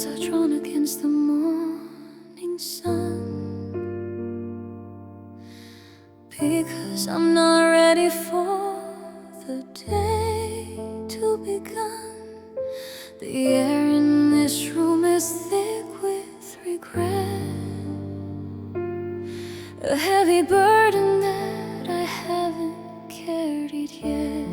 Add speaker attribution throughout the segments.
Speaker 1: shadows are drawn against the morning sun, because I'm not ready for the day to begun. The air in this room is thick with regret, a heavy burden that I haven't carried yet.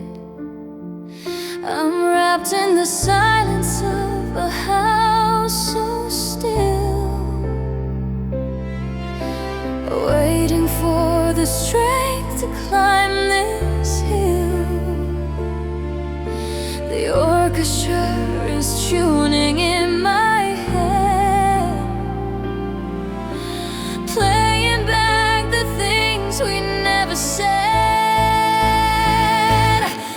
Speaker 1: I'm wrapped in the silence of a house so still, waiting for the strength to climb this hill. The orchestra is tuning in my head, playing back the things we never said.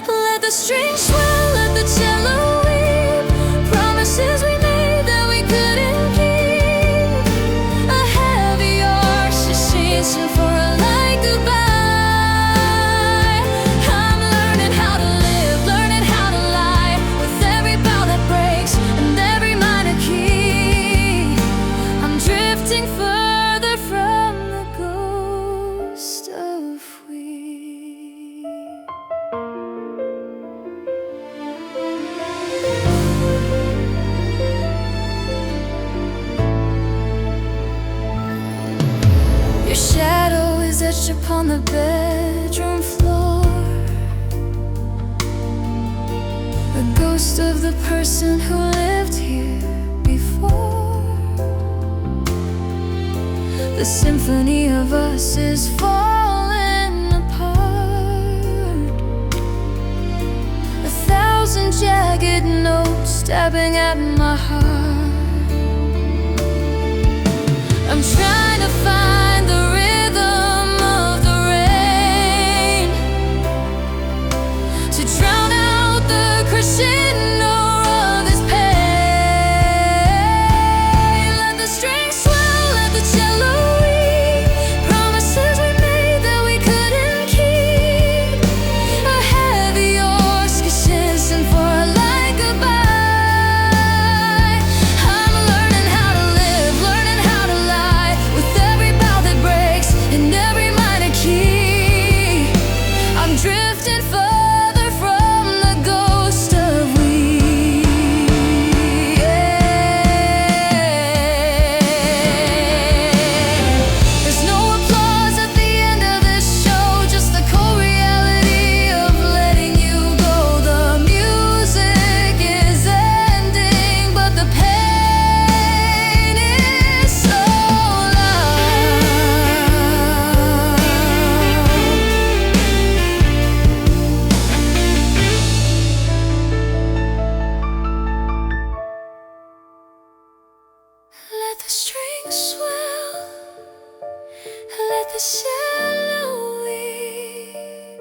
Speaker 1: Let the strings swell, let the cello weep, promises we made that we couldn't keep. A heavy arch is chasing for a light goodbye. I'm learning how to live, learning how to lie, with every bow that breaks and every minor key. I'm drifting further from the ghost of we. Your shadow is etched upon the bedroom floor, the ghost of the person who lived here before. The symphony of us is falling apart, 1,000 jagged notes stabbing at my heart. I'm trying to find the rhythm of the rain to drown out the crescendo of this pain. Let the strings swell, let the cello weep, promises we made that we couldn't keep. A heavy orchestra chasing for a light goodbye. I'm learning how to live, learning how to lie, with every bow that breaks and every minor key. I'm drifting further from the ghost of we. There's no applause at the end of this show, just the cold reality of letting you go. The music is ending, but the pain is so loud. Let the strings swell, let the cello weep,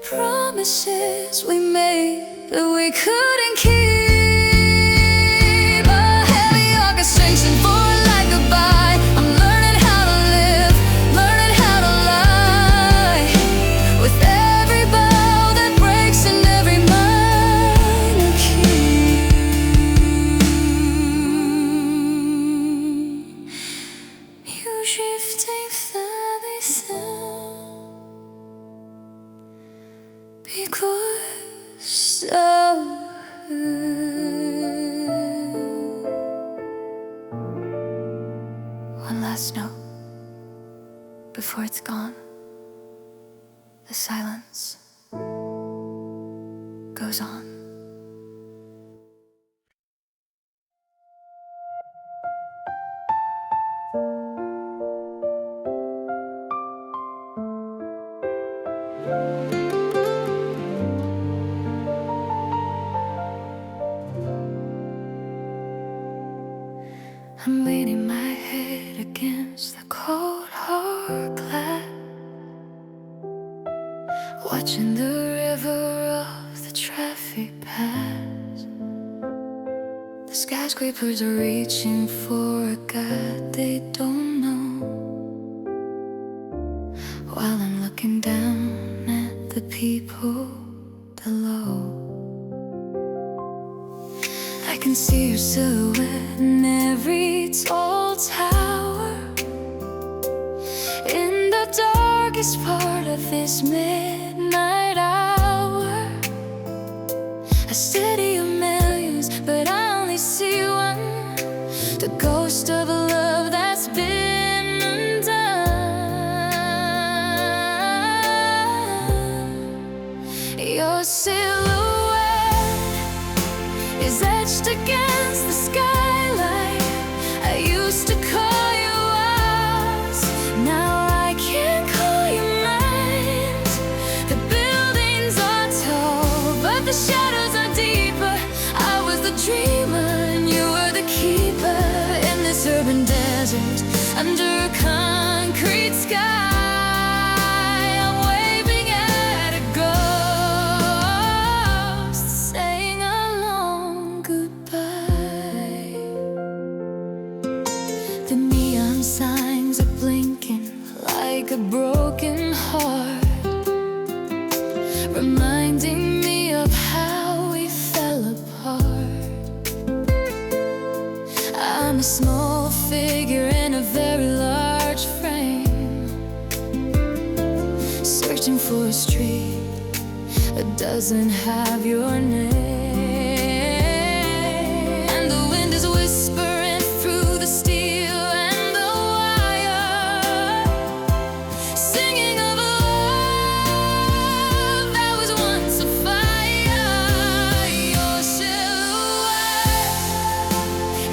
Speaker 1: promises we made that we couldn't keep. A heavy orchestration for a light goodbye. I'm learning how to live, learning how to lie, with every bow that breaks and every minor key. You drifting further because of one last note before it's gone. The silence goes on. I'm leaning my head against the cold hard glass, watching the river of the traffic pass. The skyscrapers are reaching for a God they don't know, while I'm looking down at the people below. I can see your silhouette in every tall tower. In the darkest part of this midnight hour, I study your millions, but I only see one, the ghost of a love that's been undone. Your silhouette is etched against the skyline. I used to call you ours, now I can't call you mine. The buildings are tall, but the shadows are deeper. I was the dreamer and you were the keeper. In this urban desert, under a concrete sky, signs are blinking like a broken heart, reminding me of how we fell apart. I'm a small figure in a very large frame, searching for a street that doesn't have your name. And the wind is whispering through the steel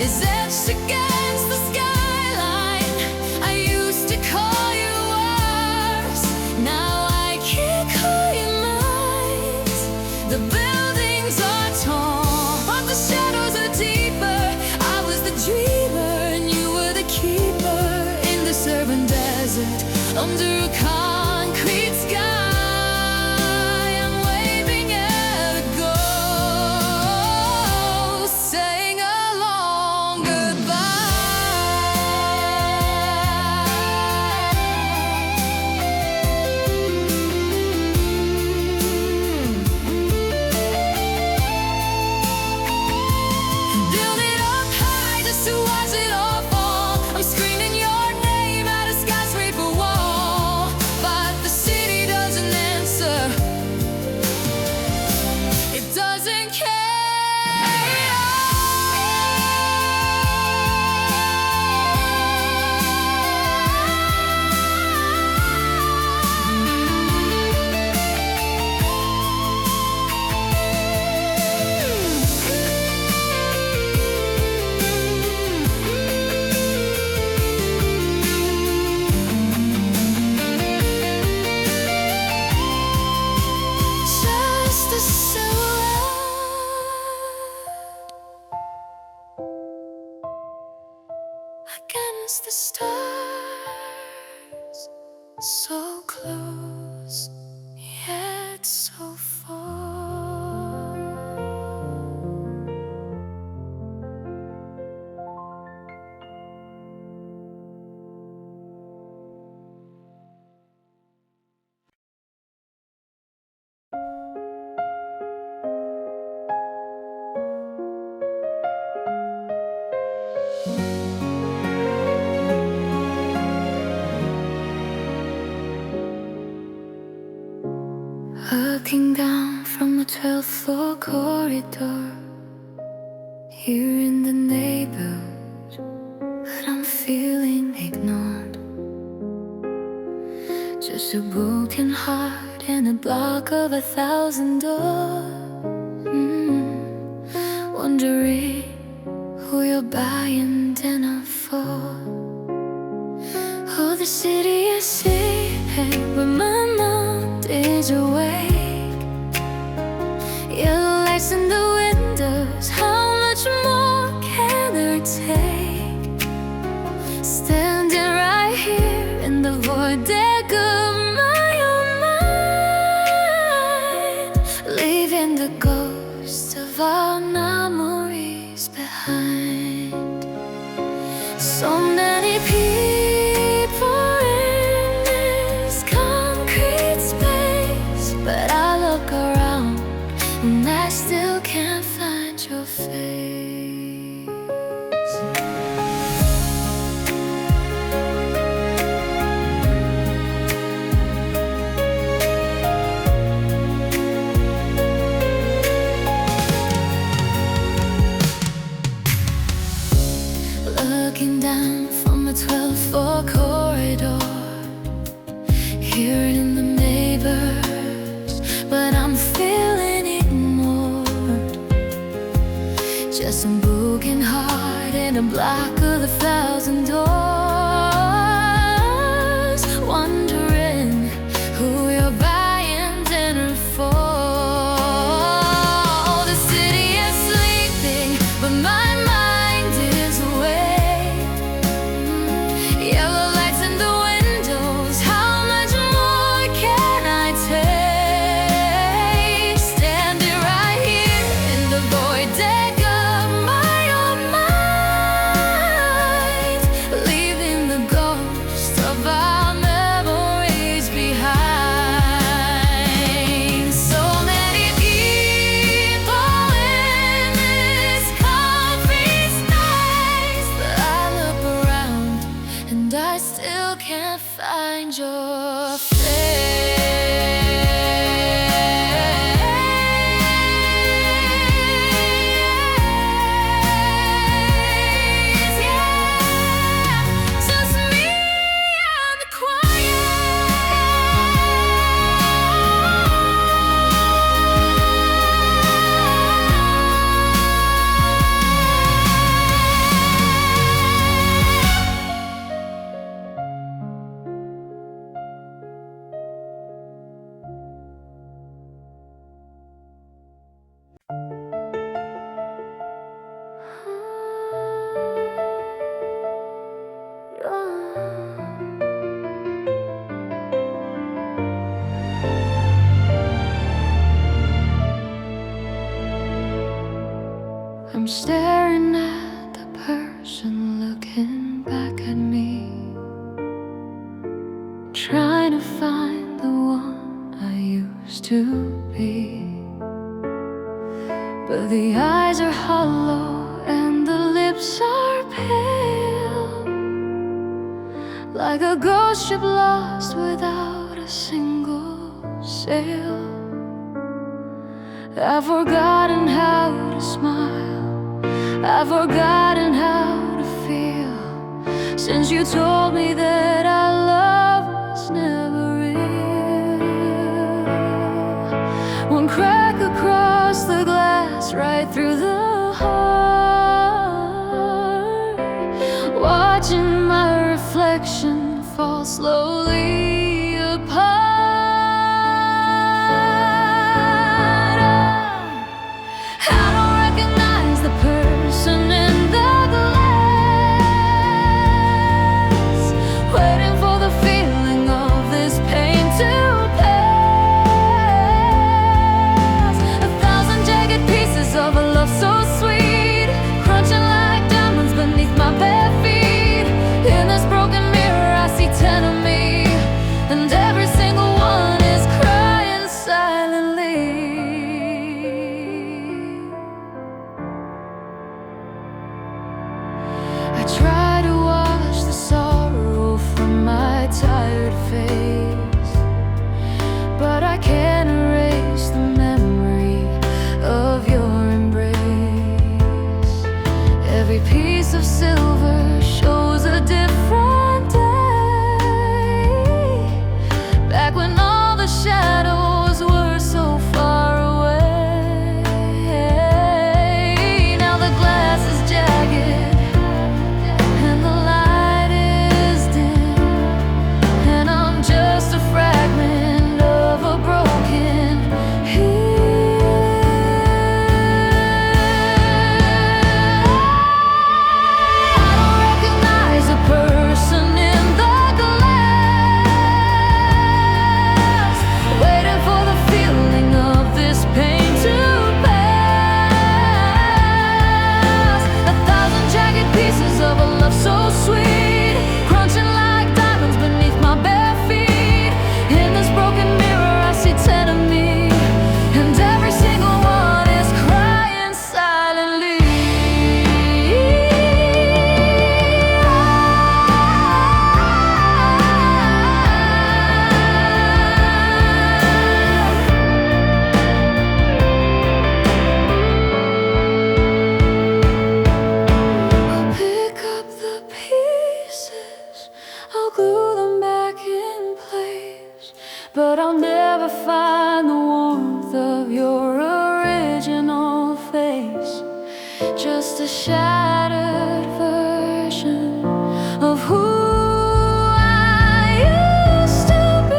Speaker 1: is etched against the skyline. I used to call you ours, now I can't call you mine. The buildings are tall, but the shadows are deeper. I was the dreamer and you were the keeper. In this urban desert, under a concrete sky, against the stars, so close yet so far. Looking down from a 12th floor corridor, here in the neighborhood, but I'm feeling ignored. Just a broken heart and a block of 1,000 doors. Wondering who you're buying dinner for. Oh, the city is sleeping, but my mind is awake. Yellow lights in the windows, how much more can I take? Standing right here in the void deck of my own mind, leaving the ghosts of our memories behind. So many people in this concrete space, but I look around and I still can't find your face. looking down from the 12th floor corridor, hearing in the neighbors, but I'm feeling ignored. Just some broken heart in a block of 1,000 doors, wondering who you're buying dinner for. The city is sleeping, but my mind is awake. Yellow lights in the windows, how much more can I take? Standing right here in the void deck of my own mind, leaving the ghost of our memories behind. So many people in this concrete space, but I look around and I still can't find your face. Yeah, just me and the I'm staring at the person looking back at me, trying to find the one I used to be. But the eyes are hollow and the lips are pale, like a ghost ship lost without a single sail. I've forgotten how to smile, I've forgotten how to feel, since you told me that our love was never real. One crack across the glass, right through the heart, watching my reflection fall slowly apart. I don't recognize the person in the glass, waiting for the feeling of this pain to pass. 1,000 jagged pieces of a love so sweet, crunching like diamonds beneath my bare feet. In this broken mirror I see 10 of me, and every single one is crying silently. I try to wash the sorrow from my tired face, but I can't erase the memory of your embrace. Every piece of silver shows a different day, back when all the shadows were so far away. Now the glass is jagged and the light is dim, and I'm just a fragment of a broken hill. I don't recognize ever find the warmth of your original face, just a shattered version of who I used to be.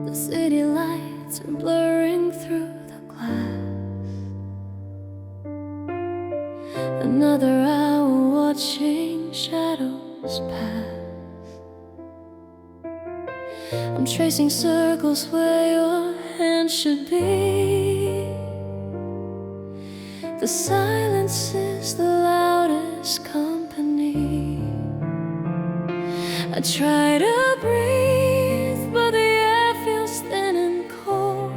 Speaker 1: The city lights are blurring through the glass. Another hour watching shadows pass. I'm tracing circles where your hand should be. The silence is the loudest company. I try to breathe, but the air feels thin and cold,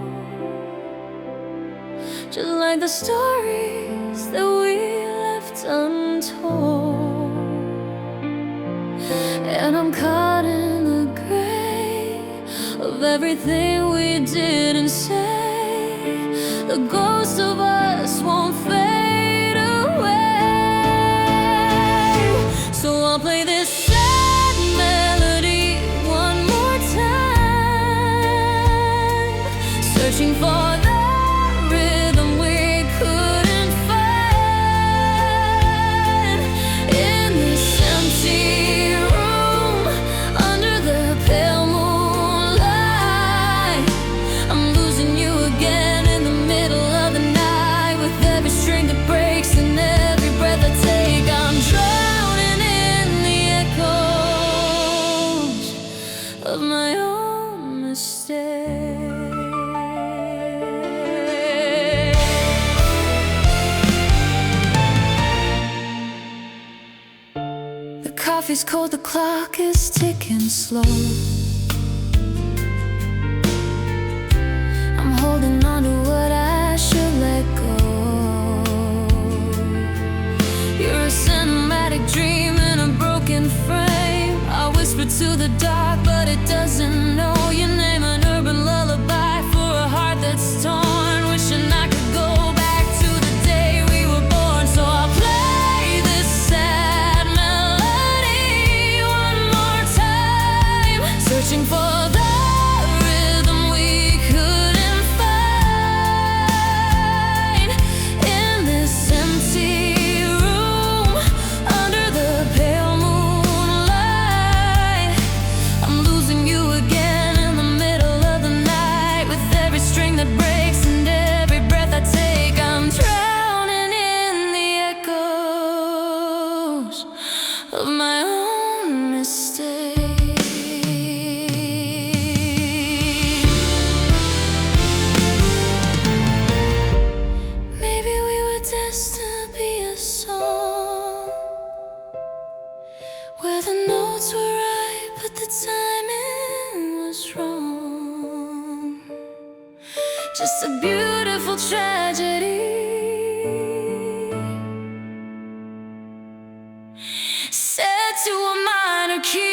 Speaker 1: just like the stories that we left untold. And I'm caught in the gray of everything we didn't say. The ghost of us won't fade away. So I'll play this sad melody one more time, searching for the rhythm we couldn't find. In this empty room, under the pale moonlight, I'm losing you again in the middle of the night. With every string that breaks and every breath I take, I'm drowning in the echoes of my own mistake. The coffee's cold, the clock is ticking slow. I'm holding on to what I should let go. You're a cinematic dream in a broken frame. I whisper to the dark, but it doesn't know your name. An urban lullaby for a heart that's torn, wishing I could go back to the day we were born. So I'll play this sad melody one more time, searching for the rhythm we couldn't find. In this empty room, under the pale moonlight, I'm losing you again in the middle of the night. With every string that breaks and every breath I take, I'm drowning in the echoes of my own mistake. Maybe we were destined to be a song, where the notes were right but the timing was wrong. Just a beautiful tragedy set to a minor key.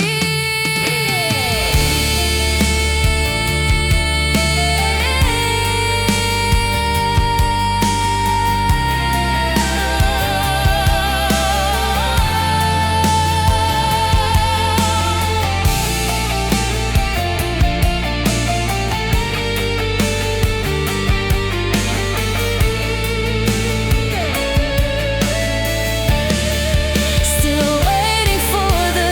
Speaker 1: Still waiting for the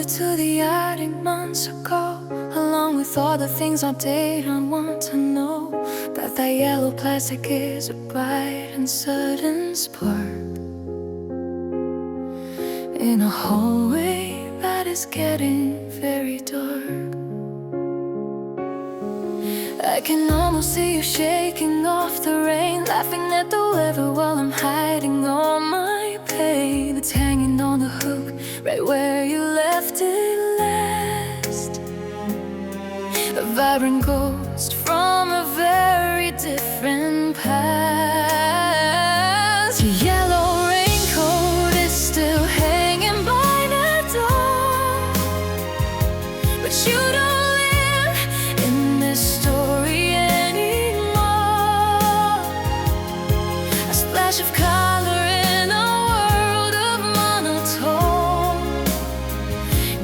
Speaker 1: moved to the attic months ago, along with all the things I didn't want to know. That yellow plastic is a bright and sudden spark in a hallway that is getting very dark. I can almost see you shaking off the rain, laughing at the weather while I'm hiding all my pain. It's hanging on the hook right where you left it last. A vibrant ghost from a very different past. Your yellow raincoat is still hanging by the door, but you don't live in this story anymore. A splash of color in a world of monotone.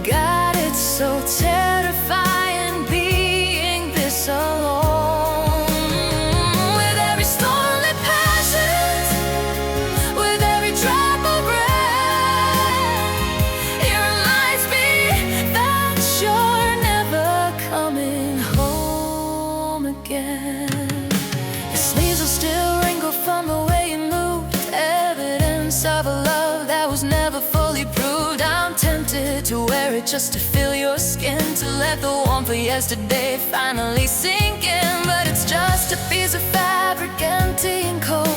Speaker 1: God, it's so terrifying being this alone. With every storm that passes, with every drop of rain, it reminds me that you're never coming home again. Your sleeves are still wrinkled from the way you moved, evidence of a love that was never fully proved. I'm tempted to wear it just to feel your skin, to let the warmth of yesterday finally sink in. But it's just a piece of fabric, empty and cold,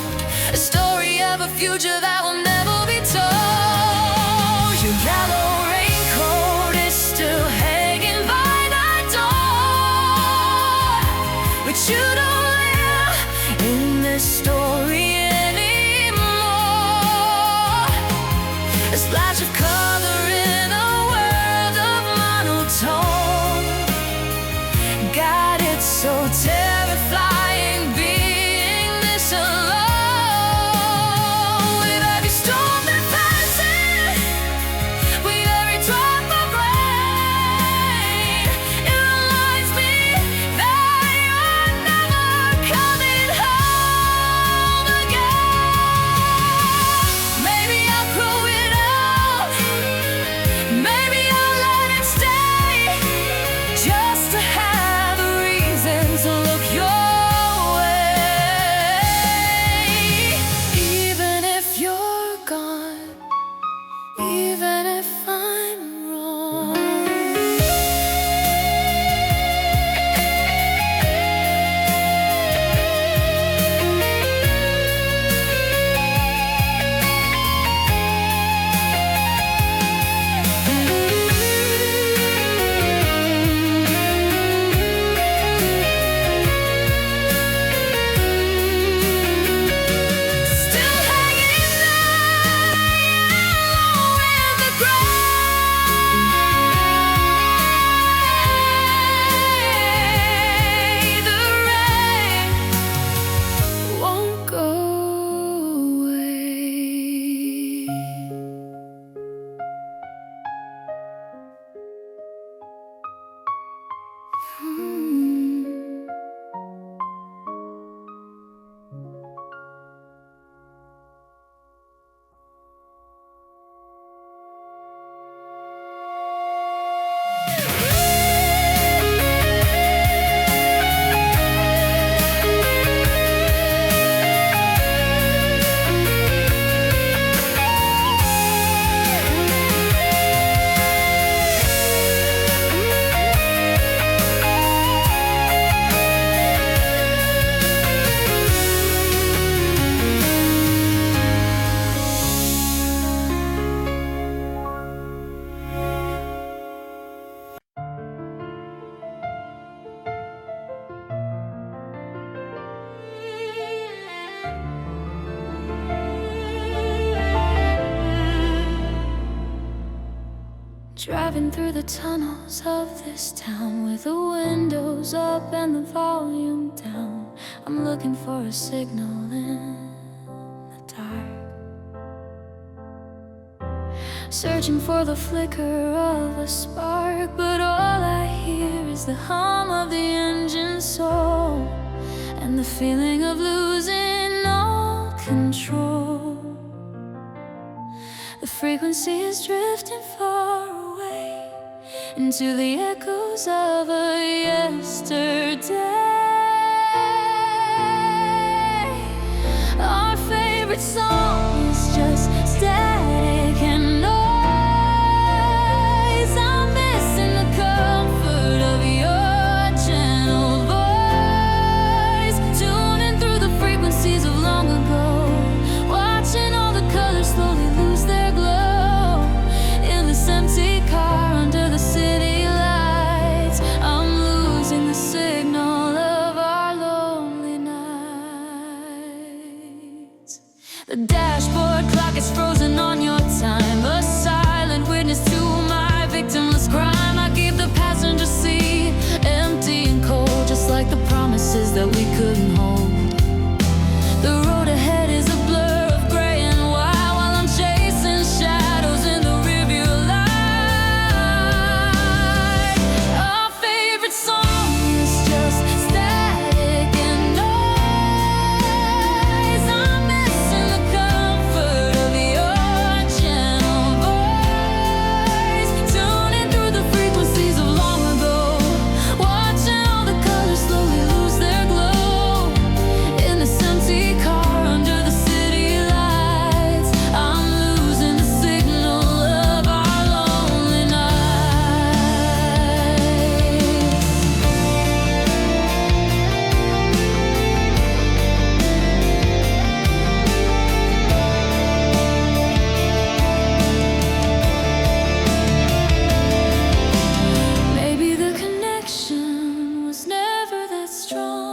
Speaker 1: a story of a future that will never be told. Your yellow raincoat is still hanging by that door, but you don't live in this story anymore. A splash of color in a world of monotone. God, it's so terrifying being this alone. With every storm that passes, with every drop of rain, it reminds me that you're never coming home again. Maybe I'll grow it out, maybe I'll let it stay, just to have a reason to look your way. Even if you're gone, even if I'm wrong. Still hanging there, yellow in the gray. The rain won't go away. Driving through the tunnels of this town, with the windows up and the volume down. I'm looking for a signal in the dark, searching for the flicker of a spark. But all I hear is the hum of the engine soul, and the feeling of losing all control. The frequency is drifting far away, into the echoes of a yesterday. Our favorite song is just static and noise. I'm missing the comfort of your gentle voice, tuning through the frequencies of long ago, watching all the colors slowly lose their glow in this empty car under the city lights. I'm losing the signal of our lonely nights. The dashboard clock is frozen on your time, a silent witness to my victimless crime. I keep the passenger seat empty and cold, just like the promises that we couldn't hold. The road ahead is a blur of gray and white, while I'm chasing shadows in the rearview light. Our favorite song is just static and noise. I'm missing the comfort of your gentle voice, tuning through the frequencies of long ago, watching all the colors slowly lose their glow in this empty car under the city lights. I'm losing the signal of our lonely nights. Maybe the connection was never that strong.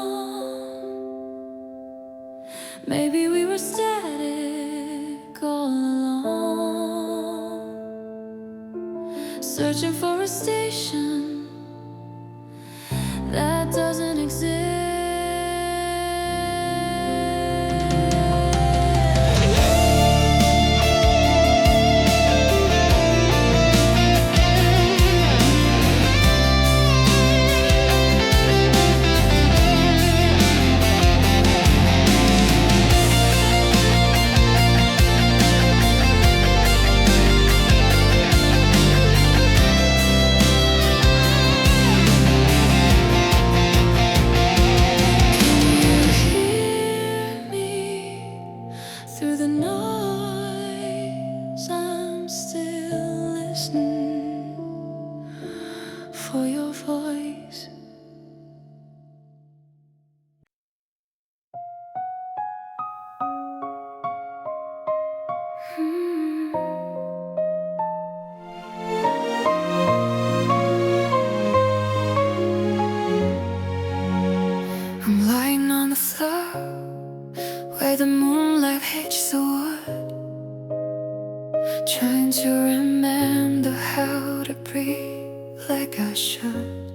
Speaker 1: Maybe we were static all along, searching for a station that doesn't exist. Through the noise, I'm still listening for your voice. I'm lying on the floor where the moonlight hits the wood, trying to remember how to breathe like I should.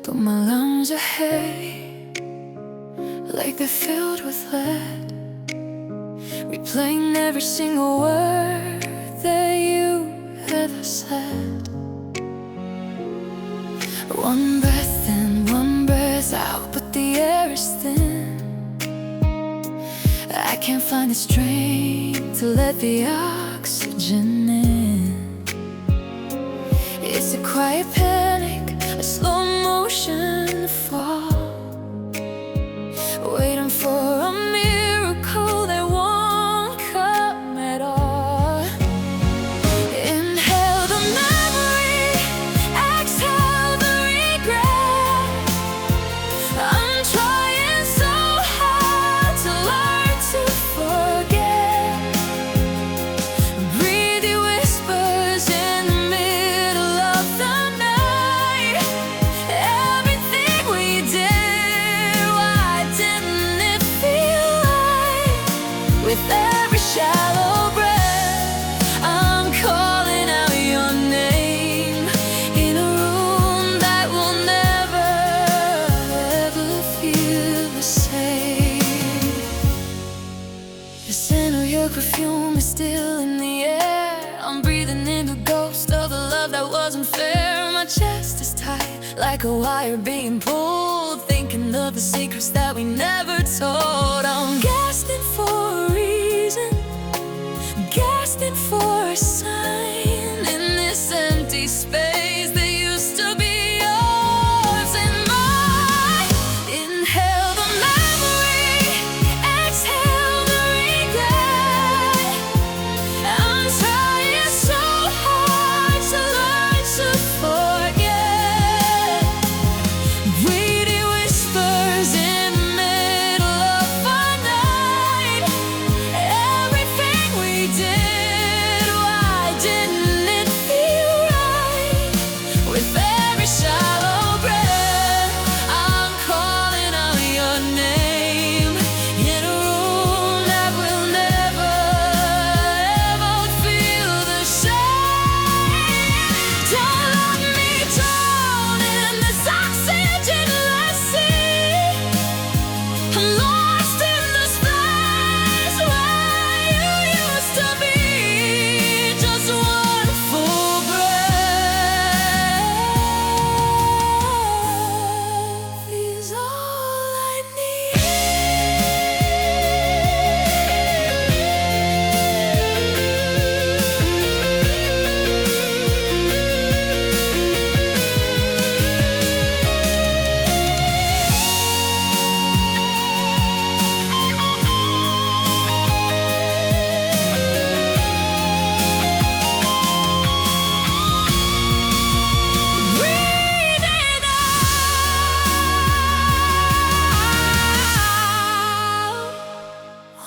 Speaker 1: But my lungs are heavy, like they're filled with lead, replaying every single word that you ever said. One breath in, one breath out, but the air is thin. I can't find the strength to let the oxygen in. It's a quiet panic, a slow motion fall, waiting for a miracle that won't come at all. Inhale the memory, exhale the regret. I'm trying so hard to learn to forget. Breathe your whispers in the middle of the night. Everything we did, why didn't it feel like? With every shallow breath, I'm calling out your name in a room that will never ever feel the same. The scent of your perfume is still in the air. I'm breathing in the ghost of the love that wasn't fair. My chest is tight, like a wire being pulled, thinking of the secrets that we never told. I'm gasping for a reason, gasping for a sign in this empty empty space that used to be yours and mine. Inhale the memory, exhale the regret. I'm trying so hard to learn to forget. Reading whispers in the middle of a night. Everything we did, why didn't it feel right? With every shallow breath, I'm calling out your name in a room that will never, ever feel the same. Don't let me drown in this oxygenless sea. I'm lost in this place where you used to be. Just one full breath is all I need. Breathe it out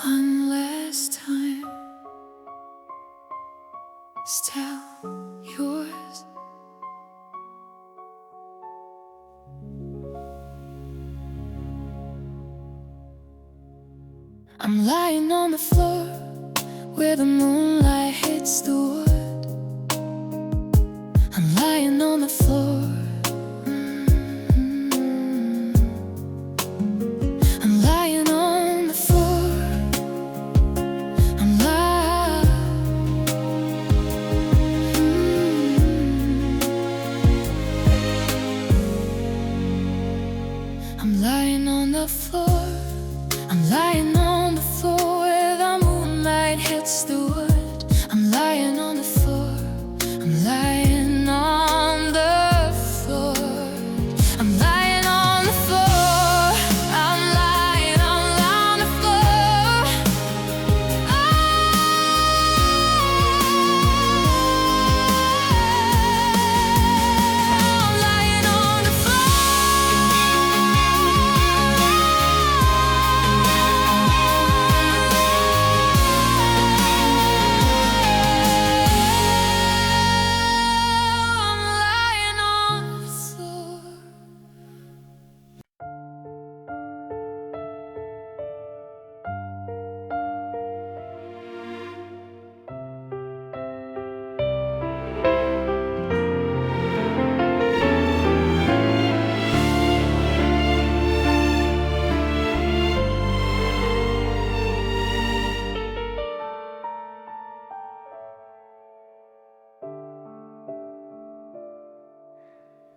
Speaker 1: one last time. Still yours. I'm lying on the floor where the moonlight hits the wood. I'm lying on the floor. I'm lying on the floor. I'm lying on the floor. I'm lying on the floor where the moonlight hits the wood. I'm lying on the floor. I'm lying on the floor. I'm lying on the floor. I'm lying on the floor. I'm lying on the I'm lying on the floor.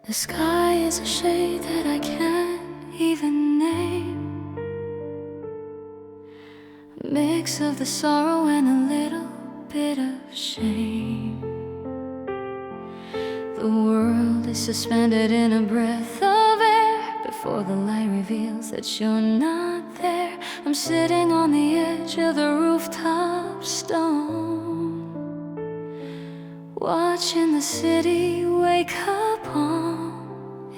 Speaker 1: The sky is a shade that I can't even name. A mix of the sorrow and a little bit of shame. The world is suspended in a breath of air before the light reveals that you're not there. I'm sitting on the edge of the rooftop stone, watching the city wake up on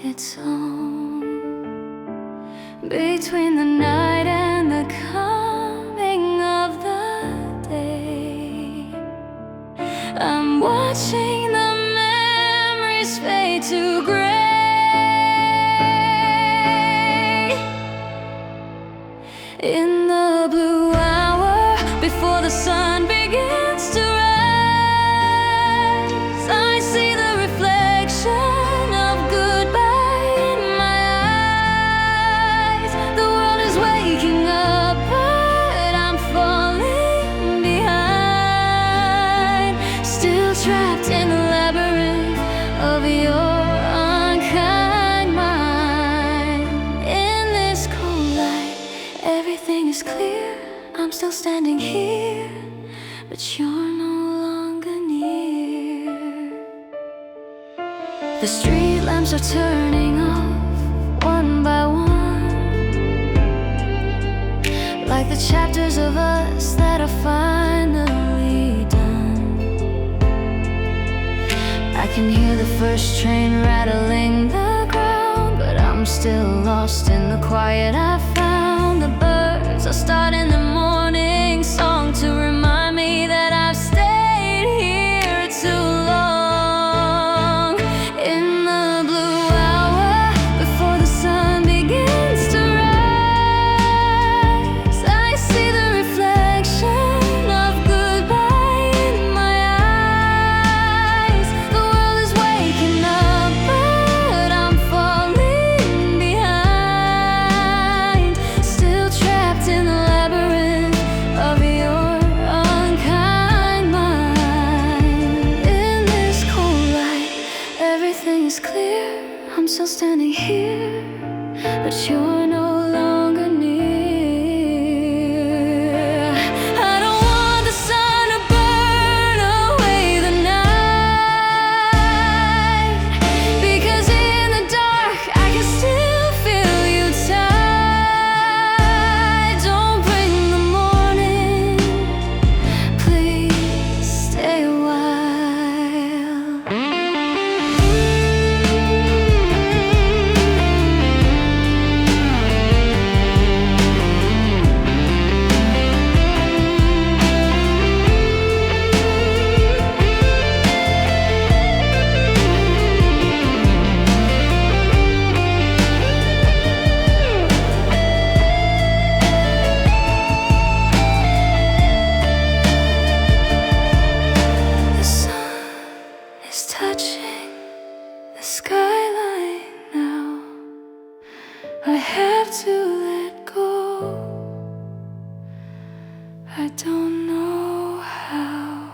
Speaker 1: its own. Between the night and the coming of the day, I'm watching the memories fade to gray. In the blue hour before the sun begins to rise, I see the reflection of goodbye in my eyes. The world is waking up, but I'm falling behind, still trapped in the labyrinth of your unkind mind. In this cold light, everything is clear. I'm still standing here, but you're no longer near. The street lamps are turning off one by one, like the chapters of us that are finally done. I can hear the first train rattling the ground, but I'm still lost in the quiet I found. The birds are starting the morning song to remind me that I've stayed here too long. In the blue hour before the sun begins to rise, I see the reflection of goodbye in my eyes. The world is waking up, but I'm falling behind, still trapped in the labyrinth of your unkind mind. In this cold light, everything is clear. I'm still standing here, but you're no longer near. I don't want the sun to burn away the night, because in the dark I can still feel you tight. Don't bring the morning, please stay a while. The sun is touching the skyline now. I have to let go. I don't know how.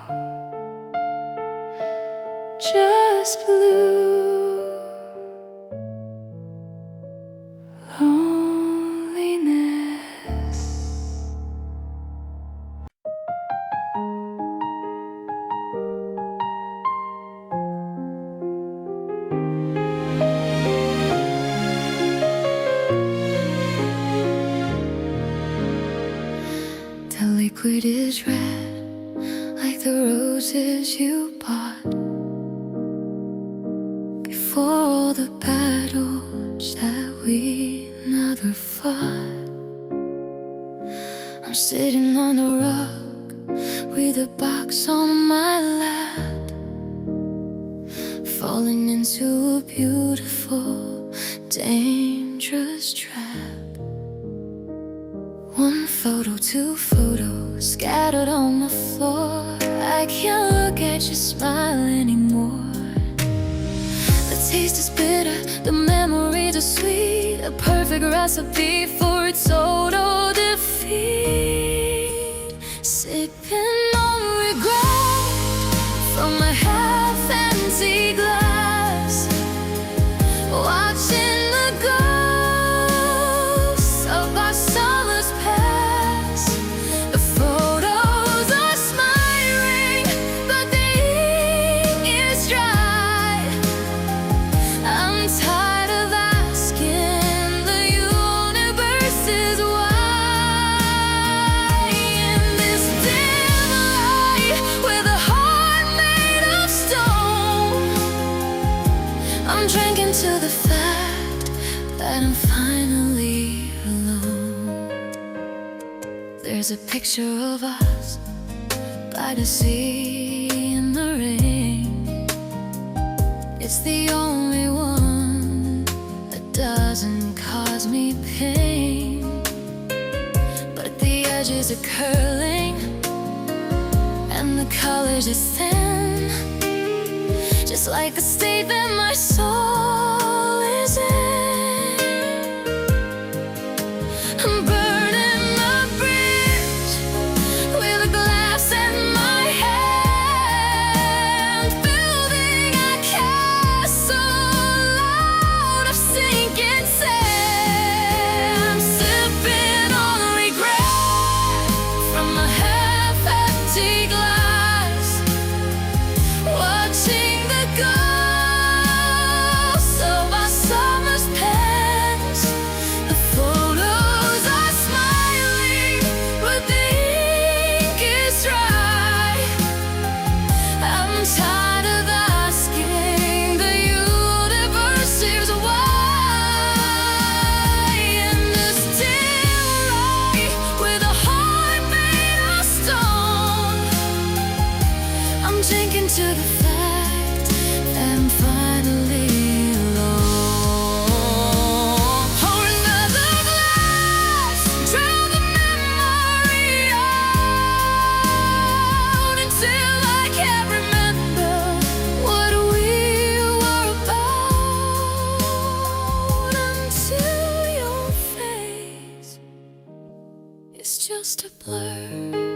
Speaker 1: Just blue loneliness. The liquid is red, like the roses you bought before all the battles that we never fought. I'm sitting on a rock with a box on my lap, falling into a beautiful, dangerous trap. One photo, two photos scattered on the floor. I can't look at your smile anymore. The taste is bitter, the memories are sweet, a perfect recipe for a total defeat. Sipping on regret from a half-empty glass, watching the ghosts of our summers pass. The photos are smiling, but the ink is dry. I'm tired of asking the universe's why. In this dim light, with a heart made of stone, I'm drinking to the fact that I'm finally alone. There's a picture of us by the sea in the rain. It's the only one that doesn't cause me pain, but the edges are curling and the colors are thin, just like the state that my soul is in. I'm burning the bridge with a glass in my hand, building a castle out of sinking sand. Sipping on regret from a half-empty glass, watching the ghosts just a blur.